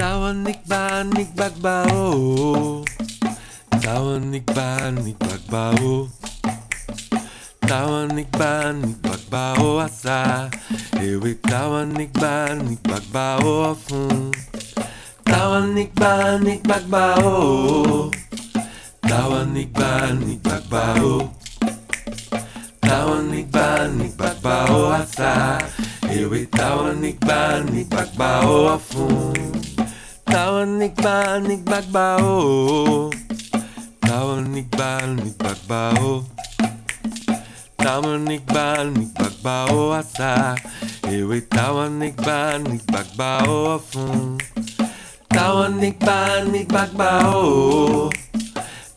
Tawanikba nikbagba o. Tawanikba nikbagba o. Tawanikba nikbagba o asa. Ewe tawanikba nikbagba o Òfún. Tawanikba nikbagba o. Tawanikba nikbagba o. Tawanikba nikbagba o asa. Ewe tawanikba nikbagba o Òfún. Tawanikba nikbagba o. Tawanikba nikbagba o. Tawanikba nikbagba o asa. Ewe tawanikba nikbagba o Òfún. Tawanikba nikbagba o.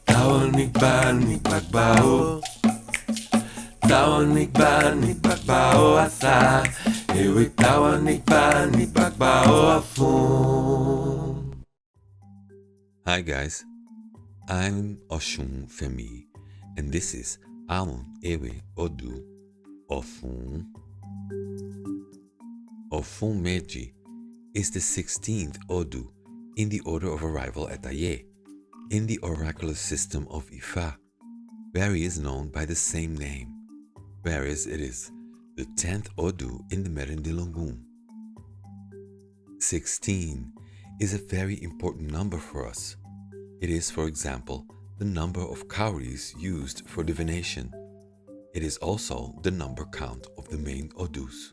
Tawanikba nikbagba o. Tawanikba nikbagba o asa. Ewe tawanikba nikbagba o Òfún. Hi guys, I'm Oshun Femi, and this is Àwọn, Odù Òfún. Òfún Méjì is the 16th Odù in the order of arrival at Ayé, in the oracular system of Ifá, where he is known by the same name, whereas it is the 10th Odù in the Merindilongum. 16 is a very important number for us. It is, for example, the number of cowries used for divination. It is also the number count of the main Odus.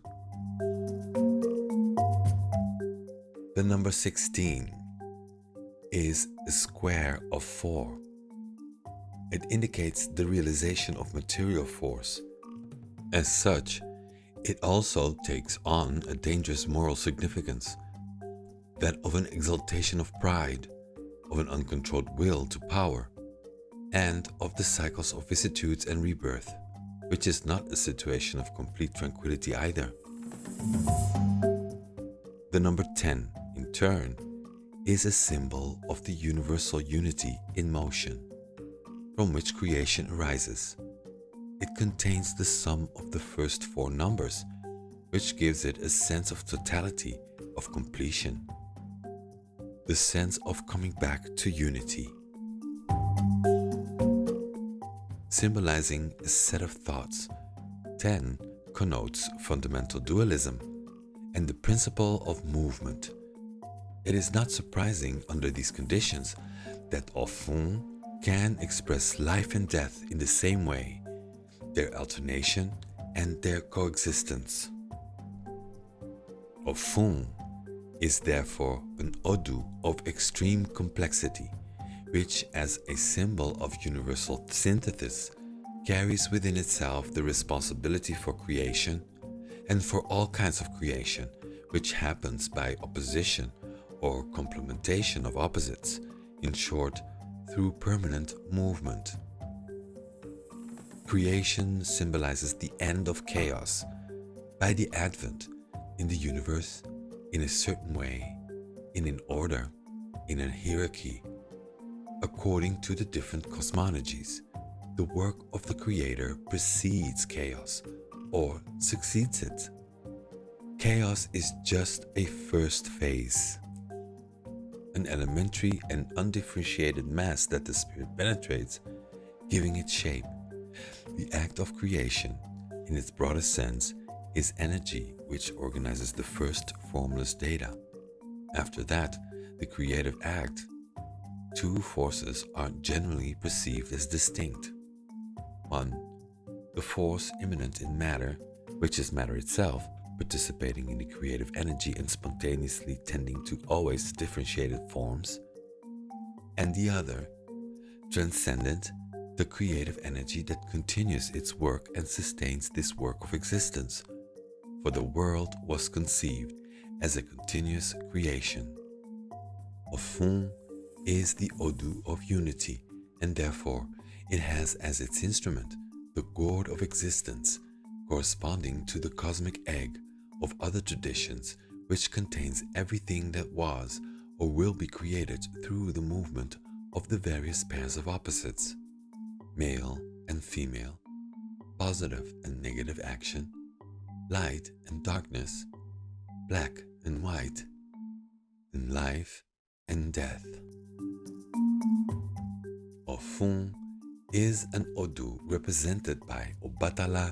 The number 16 is a square of 4. It indicates the realization of material force. As such, it also takes on a dangerous moral significance, that of an exaltation of pride, of an uncontrolled will to power, and of the cycles of vicissitudes and rebirth, which is not a situation of complete tranquility either. The number 10, in turn, is a symbol of the universal unity in motion, from which creation arises. It contains the sum of the first 4 numbers, which gives it a sense of totality, of completion, the sense of coming back to unity. Symbolizing a set of thoughts, 10 connotes fundamental dualism and the principle of movement. It is not surprising under these conditions that Òfún can express life and death in the same way, their alternation and their coexistence. Òfún is therefore an Odù of extreme complexity, which as a symbol of universal synthesis carries within itself the responsibility for creation and for all kinds of creation, which happens by opposition or complementation of opposites, in short, through permanent movement. Creation symbolizes the end of chaos by the advent in the universe in a certain way, in an order, in a hierarchy. According to the different cosmologies, the work of the Creator precedes chaos or succeeds it. Chaos is just a first phase, an elementary and undifferentiated mass that the spirit penetrates, giving it shape. The act of creation, in its broadest sense, is energy which organizes the first formless data. After that, the creative act, 2 forces are generally perceived as distinct. 1. The force immanent in matter, which is matter itself, participating in the creative energy and spontaneously tending to always differentiated forms. And the other, transcendent, the creative energy that continues its work and sustains this work of existence. For the world was conceived as a continuous creation. Òfún is the Odù of unity, and therefore it has as its instrument the gourd of existence, corresponding to the cosmic egg of other traditions, which contains everything that was or will be created through the movement of the various pairs of opposites, male and female, positive and negative action, light and darkness, black and white, and light life and death. Òfún is an Odù represented by Ọbàtálá,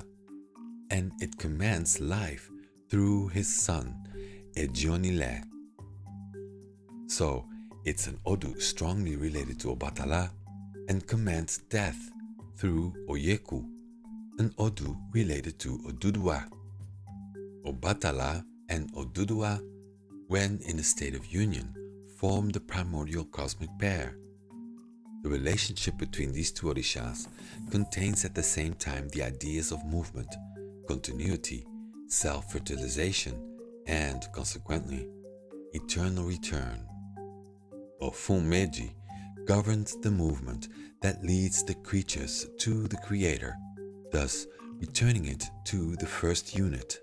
and it commands life through his son, Ejionile. So, it's an Odù strongly related to Ọbàtálá and commands death through Oyeku, an Odù related to Odùduwà. Ọbàtálá and Odùduwà, when in a state of union, form the primordial cosmic pair. The relationship between these two Orishas contains at the same time the ideas of movement, continuity, self-fertilization, and, consequently, eternal return. Òfún Méjì governs the movement that leads the creatures to the Creator, thus returning it to the first unit.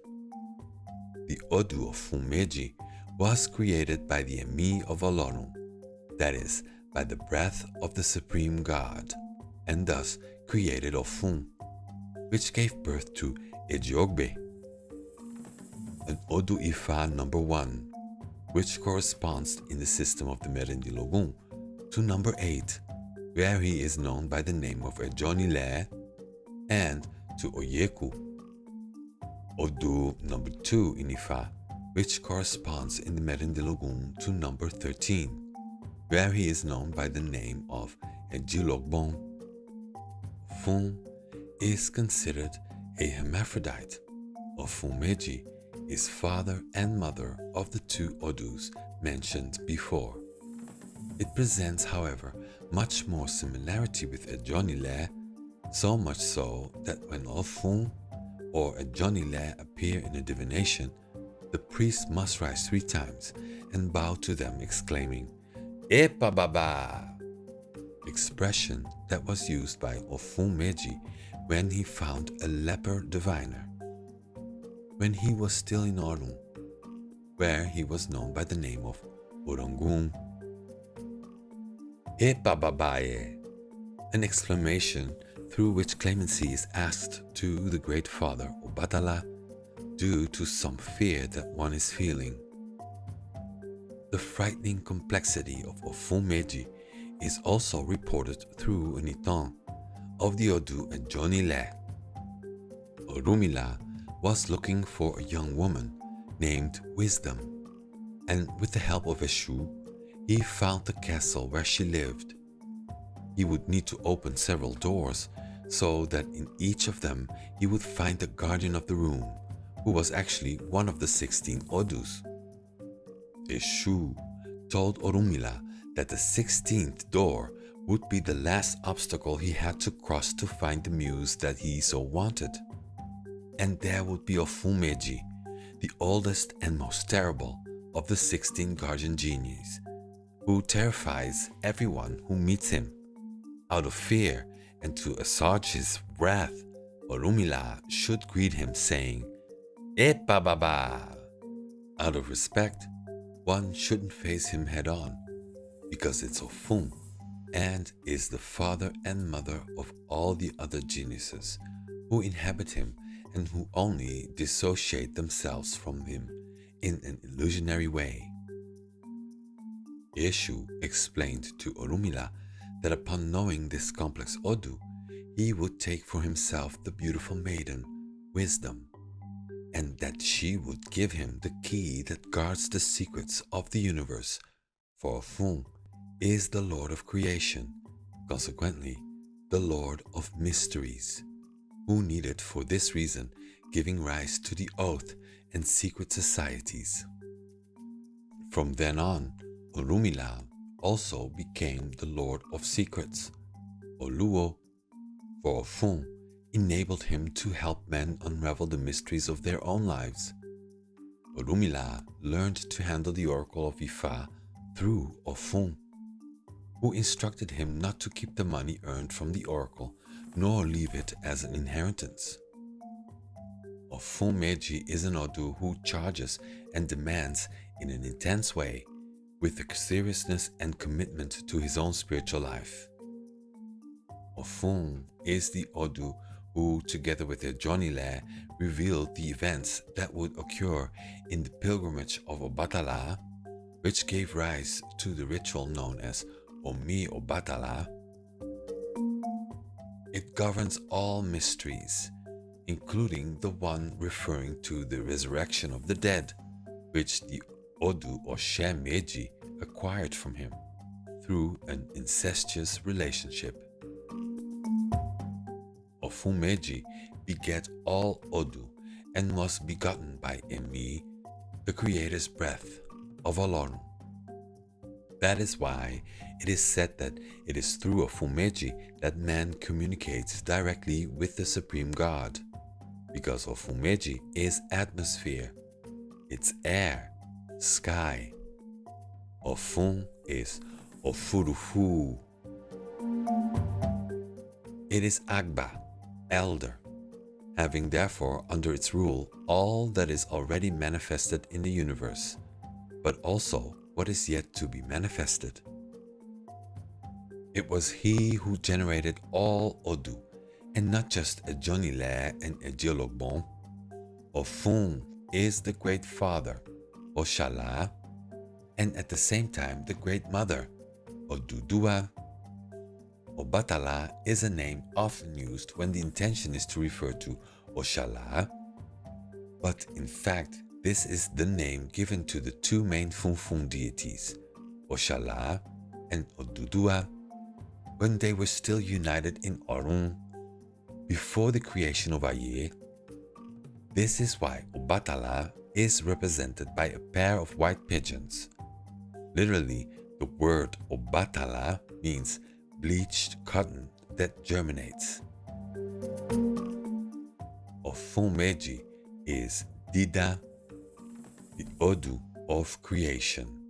The Odù Òfún Méjì was created by the Ẹ̀mí of Ọlọ́run, that is, by the breath of the Supreme God, and thus created Òfún, which gave birth to Ejiogbe, an Odù Ifá number 1, which corresponds in the system of the Merindilogun to number 8, where he is known by the name of Ejionile, and to Oyeku, Odù number 2 in Ifá, which corresponds in the Merindilogun to number 13, where he is known by the name of Ejilogbon. Òfún is considered a hermaphrodite. Òfún Méjì is father and mother of the two Odus mentioned before. It presents, however, much more similarity with Ejionile, so much so that when Òfún or Ejionile appear in a divination, the priest must rise 3 times and bow to them, exclaiming, "Epa Baba!" expression that was used by Òfún Méjì when he found a leper diviner, when he was still in Ọ̀run, where he was known by the name of Orangun. "Epa Babaye!" an exclamation through which clemency is asked to the Great Father Ọbàtálá due to some fear that one is feeling. The frightening complexity of Òfún Méjì is also reported through an Ìtàn of the Odù Ejionile. Ọ̀rúnmìlà was looking for a young woman named Wisdom, and with the help of Eshu, he found the castle where she lived. He would need to open several doors so that in each of them he would find the guardian of the room, who was actually one of the 16 Odus. Eshu told Ọ̀rúnmìlà that the 16th door would be the last obstacle he had to cross to find the muse that he so wanted. And there would be Òfún Méjì, the oldest and most terrible of the 16 guardian genies, who terrifies everyone who meets him. Out of fear and to assuage his wrath, Ọ̀rúnmìlà should greet him saying, "Epa Baba!" Out of respect, one shouldn't face him head on, because it's Òfún and is the father and mother of all the other geniuses who inhabit him and who only dissociate themselves from him in an illusionary way. Eshu explained to Ọ̀rúnmìlà that upon knowing this complex Odù, he would take for himself the beautiful maiden, Wisdom, and that she would give him the key that guards the secrets of the universe, for Òfún is the Lord of creation, consequently the Lord of mysteries, who needed for this reason giving rise to the oath and secret societies. From then on, Ọ̀rúnmìlà also became the Lord of Secrets. Olúwo, for Òfún, enabled him to help men unravel the mysteries of their own lives. Ọ̀rúnmìlà learned to handle the oracle of Ifá through Òfún, who instructed him not to keep the money earned from the oracle, nor leave it as an inheritance. Òfún Méjì is an Odù who charges and demands in an intense way, with the seriousness and commitment to his own spiritual life. Òfún is the Odù who, together with Ejionile, revealed the events that would occur in the pilgrimage of Ọbàtálá, which gave rise to the ritual known as Omi Obatala. It governs all mysteries, including the one referring to the resurrection of the dead, which the Odù Òfún acquired from him through an incestuous relationship. Òfún begat all Odù and was begotten by Emi, the creator's breath of Olorun. That is why it is said that it is through Òfún that man communicates directly with the Supreme God, because Òfún is atmosphere, it's air, sky. Òfún is Òfúrufú. It is Agba, elder, having therefore under its rule all that is already manifested in the universe, but also what is yet to be manifested. It was he who generated all Odù, and not just a Jonilé and a Diologbon. Òfún is the great father, Òṣàlá, and at the same time the great mother, Odùduwà. Obatala is a name often used when the intention is to refer to Òṣàlá, but in fact this is the name given to the two main Funfun deities, Òṣàlá and Odùduwà, when they were still united in Ọ̀run, before the creation of Ayé. This is why Obatala is represented by a pair of white pigeons. Literally, the word Obatala means bleached cotton that germinates. Òfún is Dida, the Odù of creation.